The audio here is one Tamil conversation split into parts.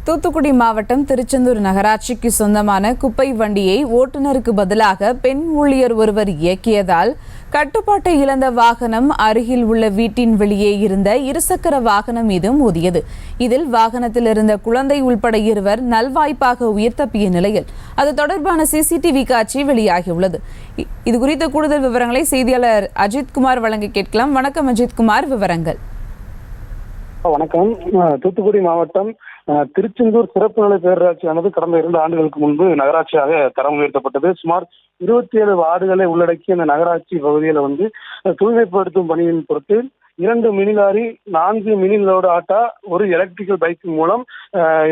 தூத்துக்குடி மாவட்டம் திருச்செந்தூர் நகராட்சிக்கு சொந்தமான குப்பை வண்டியை ஓட்டுநருக்கு பதிலாக பெண் ஊழியர் ஒருவர் இயக்கியதால் கட்டுப்பாட்டை இழந்த வாகனம் அருகில் உள்ள வீட்டின் வெளியே இருந்த இருசக்கர வாகனம் மீது மோதியது. இதில் வாகனத்தில் இருந்த குழந்தை உள்பட இருவர் நல்வாய்ப்பாக உயிர் தப்பிய நிலையில் அது தொடர்பான சிசிடிவி காட்சி வெளியாகியுள்ளது. இதுகுறித்த கூடுதல் விவரங்களை செய்தியாளர் அஜித்குமார் வழங்க கேட்கலாம். வணக்கம் அஜித்குமார், விவரங்கள். வணக்கம். தூத்துக்குடி மாவட்டம் திருச்செந்தூர் சிறப்பு நிலை பேரூராட்சியானது கடந்த 2 ஆண்டுகளுக்கு முன்பு நகராட்சியாக தரம் உயர்த்தப்பட்டது. சுமார் 27 வார்டுகளை உள்ளடக்கிய இந்த நகராட்சி பகுதியில் தூய்மைப்படுத்தும் பணியின் பொருட்டு 2 mini lorry, 4 mini load auto, ஒரு எலக்ட்ரிக்கல் பைக் மூலம்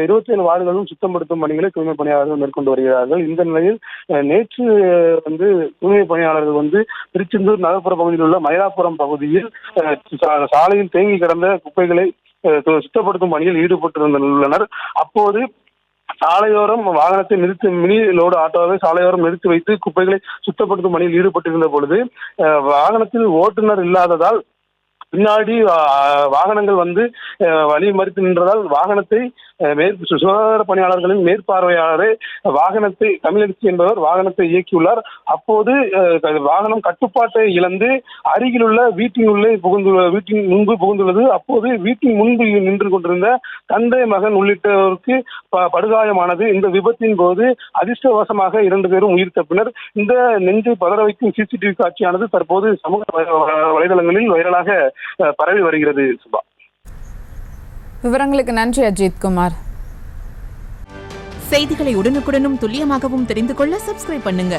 27 வார்டுகளும் சுத்தப்படுத்தும் பணிகளை தூய்மை பணியாளர்கள் மேற்கொண்டு வருகிறார்கள். இந்த நிலையில் நேற்று தூய்மை பணியாளர்கள் திருச்செந்தூர் நகர்ப்புற பகுதியில் உள்ள மயிலாப்புரம் பகுதியில் சாலையில் தேங்கி கிடந்த குப்பைகளை சுத்தப்படுத்தும் பணியில் ஈடுபட்டிருந்துள்ளனர். அப்போது சாலையோரம் வாகனத்தை நிறுத்தி மினி லோடு ஆட்டோவை சாலையோரம் நிறுத்தி வைத்து குப்பைகளை சுத்தப்படுத்தும் பணியில் ஈடுபட்டிருந்த பொழுது வாகனத்தில் ஓட்டுநர் இல்லாததால் பின்னாடி வாகனங்கள் வழி மறித்து நின்றதால் வாகனத்தை சுகாதார பணியாளர்களின் மேற்பார்வையாளரே வாகனத்தை தமிழச்சி என்பவர் வாகனத்தை இயக்கியுள்ளார். அப்போது வாகனம் கட்டுப்பாட்டை இழந்து அருகில் உள்ள வீட்டின் முன்பு புகுந்துள்ளது. அப்போது வீட்டின் முன்பு நின்று கொண்டிருந்த தந்தை, மகன் உள்ளிட்டோருக்கு படுகாயமானது. இந்த விபத்தின் போது அதிர்ஷ்டவசமாக 2 பேரும் உயிர் தப்பினர். இந்த நெஞ்சை பதற வைக்கும் சிசிடிவி காட்சியானது தற்போது சமூக வலைதளங்களில் வைரலாக பரவி வருகிறது. சுபா, விவரங்களுக்கு நன்றி அஜித்குமார். செய்திகளை உடனுக்குடனும் துல்லியமாகவும் தெரிந்து கொள்ள சப்ஸ்கிரைப் பண்ணுங்க.